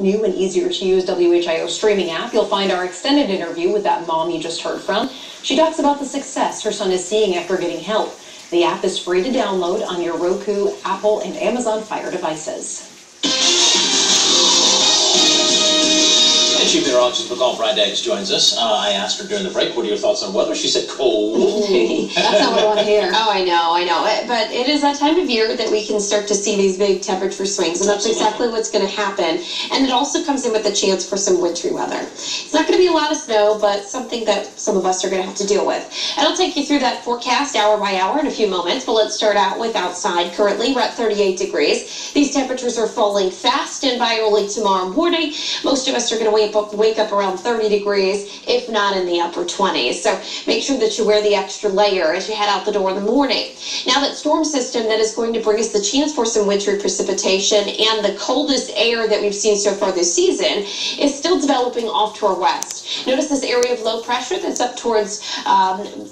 new and easier to use WHIO streaming app, you'll find our extended interview with that mom you just heard from. She talks about the success her son is seeing after getting help. The app is free to download on your Roku, Apple, and Amazon Fire devices. And Chief Meteorologist McCall Vrydaghs joins us. I asked her during the break, what are your thoughts on weather? She said cold. That's not what I want to hear. Oh, I know. But it is that time of year that we can start to see these big temperature swings, and that's exactly what's going to happen. And it also comes in with a chance for some wintry weather. It's not going to be a lot of snow, but something that some of us are going to have to deal with. And I'll take you through that forecast hour by hour in a few moments, but let's start out with outside. Currently, we're at 38 degrees. These temperatures are falling fast, and by early tomorrow morning, most of us are going to wake up around 30 degrees, if not in the upper 20s. So make sure that you wear the extra layer as you head out the door in the morning. Now, that storm system that is going to bring us the chance for some wintry precipitation and the coldest air that we've seen so far this season is still developing off to our west. Notice this area of low pressure that's up towards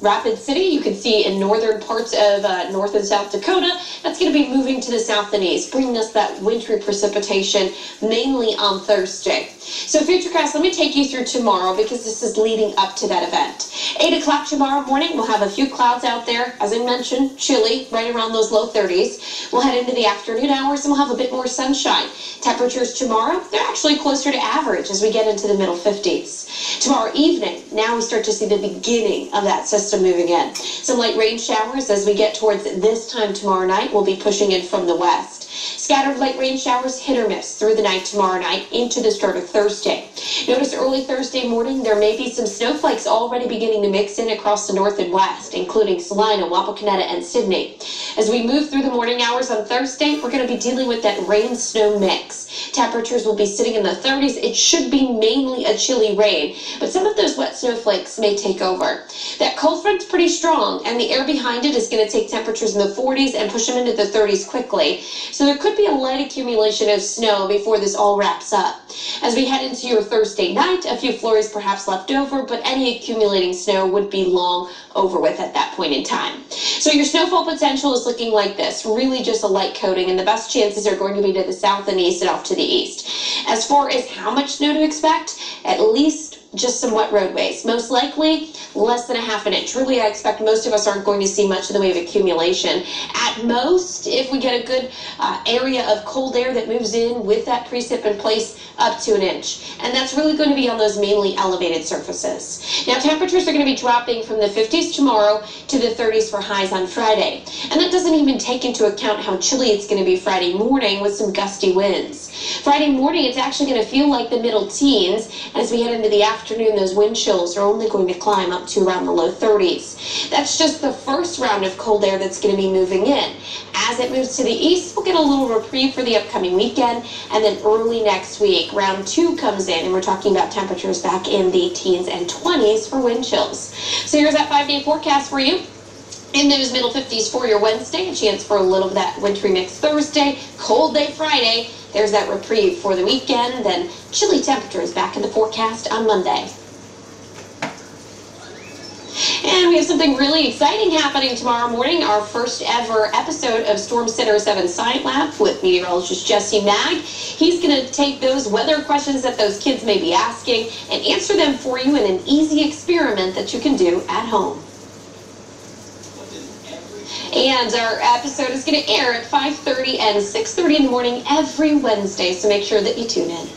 Rapid City. You can see in northern parts of North and South Dakota. That's going to be moving to the south and east, bringing us that wintry precipitation mainly on Thursday. So Futurecast, let me take you through tomorrow because this is leading up to that event. 8 o'clock tomorrow morning, we'll have a few clouds out there. As I mentioned, chilly, right around those low 30s. We'll head into the afternoon hours and we'll have a bit more sunshine. Temperatures tomorrow, they're actually closer to average as we get into the middle 50s. Tomorrow evening, now we start to see the beginning of that system moving in. Some light rain showers as we get towards this time tomorrow night. We'll be pushing in from the west. Scattered light rain showers, hit or miss, through the night tomorrow night into the start of Thursday. Notice early Thursday morning, there may be some snowflakes already beginning to mix in across the north and west, including Salina, Wapakoneta, and Sydney. As we move through the morning hours on Thursday, we're going to be dealing with that rain-snow mix. Temperatures will be sitting in the 30s. It should be mainly a chilly rain, but some of those wet snowflakes may take over. That cold front's pretty strong, and the air behind it is going to take temperatures in the 40s and push them into the 30s quickly. So there could be a light accumulation of snow before this all wraps up. As we head into your Thursday night, a few flurries perhaps left over, but any accumulating snow would be long over with at that point in time. So your snowfall potential is looking like this, really just a light coating, and the best chances are going to be to the south and east and off to the east. As far as how much snow to expect, at least just some wet roadways. Most likely less than a half an inch. Really, I expect most of us aren't going to see much in the way of accumulation. At most, if we get a good area of cold air that moves in with that precip in place, up to an inch. And that's really going to be on those mainly elevated surfaces. Now, temperatures are going to be dropping from the 50s tomorrow to the 30s for highs on Friday. And that doesn't even take into account how chilly it's going to be Friday morning with some gusty winds. Friday morning, it's actually going to feel like the middle teens. As we head into the afternoon, those wind chills are only going to climb up to around the low 30s. That's just the first round of cold air that's going to be moving in. As it moves to the east, we'll get a little reprieve for the upcoming weekend, and then early next week, round 2 comes in, and we're talking about temperatures back in the teens and 20s for wind chills. So here's that 5-day forecast for you. In those middle 50s for your Wednesday, a chance for a little of that wintry mix Thursday, cold day Friday. There's that reprieve for the weekend, then chilly temperatures back in the forecast on Monday. And we have something really exciting happening tomorrow morning, our first ever episode of Storm Center 7 Science Lab with meteorologist Jesse Mag. He's going to take those weather questions that those kids may be asking and answer them for you in an easy experiment that you can do at home. And our episode is going to air at 5:30 and 6:30 in the morning every Wednesday, so make sure that you tune in.